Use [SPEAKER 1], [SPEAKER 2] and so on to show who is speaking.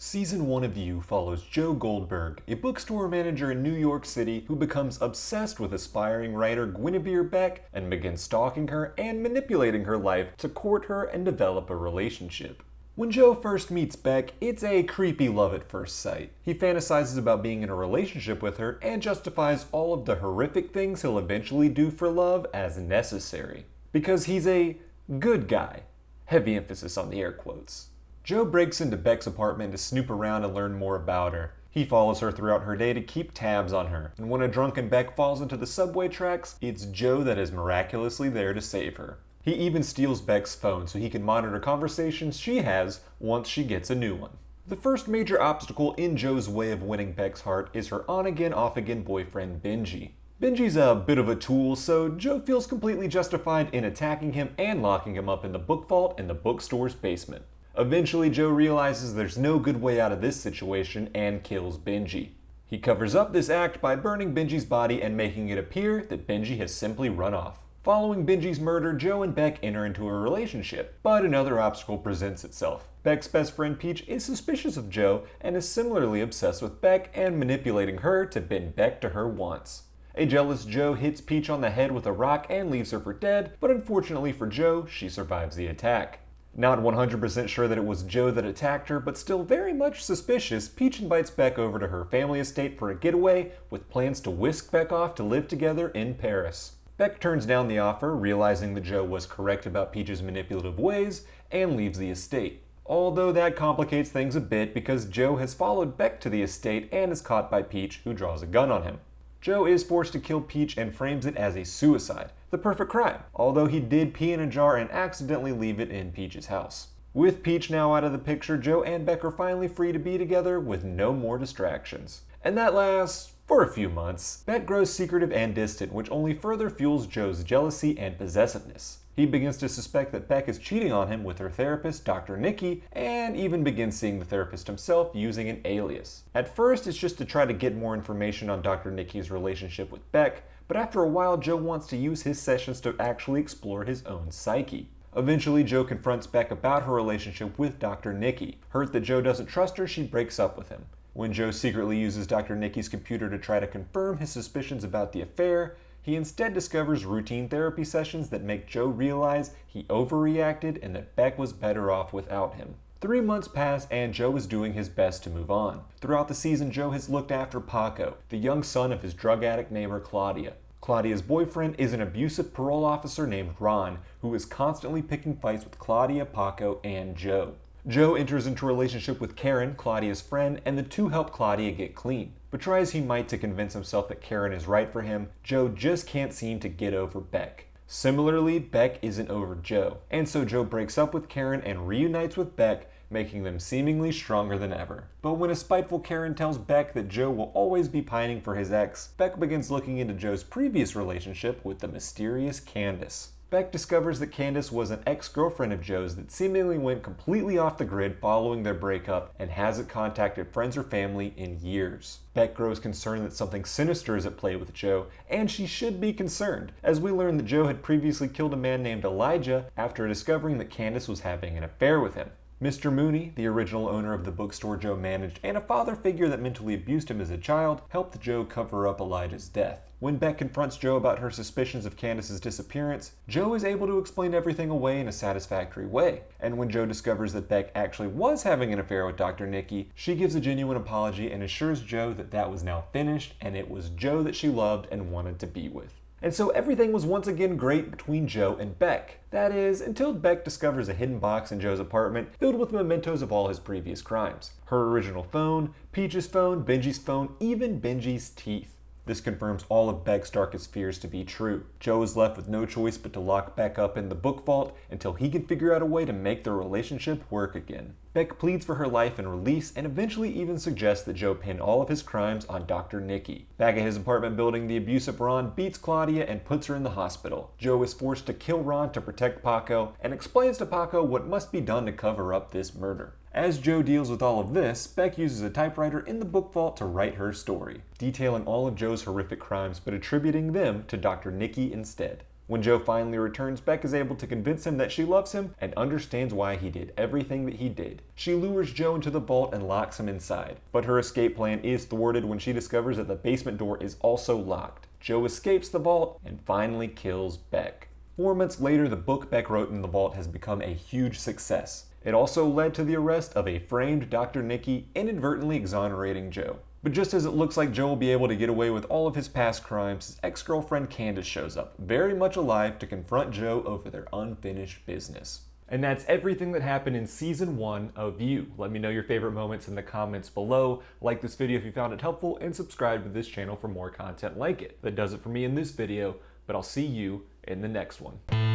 [SPEAKER 1] Season 1 of You follows Joe Goldberg, a bookstore manager in New York City who becomes obsessed with aspiring writer Guinevere Beck and begins stalking her and manipulating her life to court her and develop a relationship. When Joe first meets Beck, it's a creepy love at first sight. He fantasizes about being in a relationship with her and justifies all of the horrific things he'll eventually do for love as necessary. Because he's a good guy. Heavy emphasis on the air quotes. Joe breaks into Beck's apartment to snoop around and learn more about her. He follows her throughout her day to keep tabs on her, and when a drunken Beck falls into the subway tracks, it's Joe that is miraculously there to save her. He even steals Beck's phone so he can monitor conversations she has once she gets a new one. The first major obstacle in Joe's way of winning Beck's heart is her on-again, off-again boyfriend, Benji. Benji's a bit of a tool, so Joe feels completely justified in attacking him and locking him up in the book vault in the bookstore's basement. Eventually, Joe realizes there's no good way out of this situation and kills Benji. He covers up this act by burning Benji's body and making it appear that Benji has simply run off. Following Benji's murder, Joe and Beck enter into a relationship, but another obstacle presents itself. Beck's best friend Peach is suspicious of Joe and is similarly obsessed with Beck and manipulating her to bend Beck to her wants. A jealous Joe hits Peach on the head with a rock and leaves her for dead, but unfortunately for Joe, she survives the attack. Not 100% sure that it was Joe that attacked her, but still very much suspicious, Peach invites Beck over to her family estate for a getaway with plans to whisk Beck off to live together in Paris. Beck turns down the offer, realizing that Joe was correct about Peach's manipulative ways, and leaves the estate. Although that complicates things a bit because Joe has followed Beck to the estate and is caught by Peach, who draws a gun on him. Joe is forced to kill Peach and frames it as a suicide, the perfect crime, although he did pee in a jar and accidentally leave it in Peach's house. With Peach now out of the picture, Joe and Beck are finally free to be together with no more distractions. And that lasts for a few months. Beck grows secretive and distant, which only further fuels Joe's jealousy and possessiveness. He begins to suspect that Beck is cheating on him with her therapist, Dr. Nikki, and even begins seeing the therapist himself using an alias. At first, it's just to try to get more information on Dr. Nikki's relationship with Beck, but after a while, Joe wants to use his sessions to actually explore his own psyche. Eventually, Joe confronts Beck about her relationship with Dr. Nikki. Hurt that Joe doesn't trust her, she breaks up with him. When Joe secretly uses Dr. Nikki's computer to try to confirm his suspicions about the affair, he instead discovers routine therapy sessions that make Joe realize he overreacted and that Beck was better off without him. 3 months pass and Joe is doing his best to move on. Throughout the season, Joe has looked after Paco, the young son of his drug addict neighbor Claudia. Claudia's boyfriend is an abusive parole officer named Ron, who is constantly picking fights with Claudia, Paco, and Joe. Joe enters into a relationship with Karen, Claudia's friend, and the two help Claudia get clean. But try as he might to convince himself that Karen is right for him, Joe just can't seem to get over Beck. Similarly, Beck isn't over Joe, and so Joe breaks up with Karen and reunites with Beck, making them seemingly stronger than ever. But when a spiteful Karen tells Beck that Joe will always be pining for his ex, Beck begins looking into Joe's previous relationship with the mysterious Candace. Beck discovers that Candace was an ex-girlfriend of Joe's that seemingly went completely off the grid following their breakup and hasn't contacted friends or family in years. Beck grows concerned that something sinister is at play with Joe, and she should be concerned, as we learn that Joe had previously killed a man named Elijah after discovering that Candace was having an affair with him. Mr. Mooney, the original owner of the bookstore Joe managed, and a father figure that mentally abused him as a child, helped Joe cover up Elijah's death. When Beck confronts Joe about her suspicions of Candace's disappearance, Joe is able to explain everything away in a satisfactory way. And when Joe discovers that Beck actually was having an affair with Dr. Nikki, she gives a genuine apology and assures Joe that that was now finished and it was Joe that she loved and wanted to be with. And so everything was once again great between Joe and Beck. That is, until Beck discovers a hidden box in Joe's apartment filled with mementos of all his previous crimes. Her original phone, Peach's phone, Benji's phone, even Benji's teeth. This confirms all of Beck's darkest fears to be true. Joe is left with no choice but to lock Beck up in the book vault until he can figure out a way to make their relationship work again. Beck pleads for her life and release and eventually even suggests that Joe pin all of his crimes on Dr. Nikki. Back at his apartment building, the abusive Ron beats Claudia and puts her in the hospital. Joe is forced to kill Ron to protect Paco and explains to Paco what must be done to cover up this murder. As Joe deals with all of this, Beck uses a typewriter in the book vault to write her story, detailing all of Joe's horrific crimes but attributing them to Dr. Nikki instead. When Joe finally returns, Beck is able to convince him that she loves him and understands why he did everything that he did. She lures Joe into the vault and locks him inside, but her escape plan is thwarted when she discovers that the basement door is also locked. Joe escapes the vault and finally kills Beck. 4 months later, the book Beck wrote in the vault has become a huge success. It also led to the arrest of a framed Dr. Nicky, inadvertently exonerating Joe. But just as it looks like Joe will be able to get away with all of his past crimes, his ex-girlfriend Candace shows up, very much alive, to confront Joe over their unfinished business. And that's everything that happened in Season 1 of You. Let me know your favorite moments in the comments below. Like this video if you found it helpful, and subscribe to this channel for more content like it. That does it for me in this video, but I'll see you in the next one.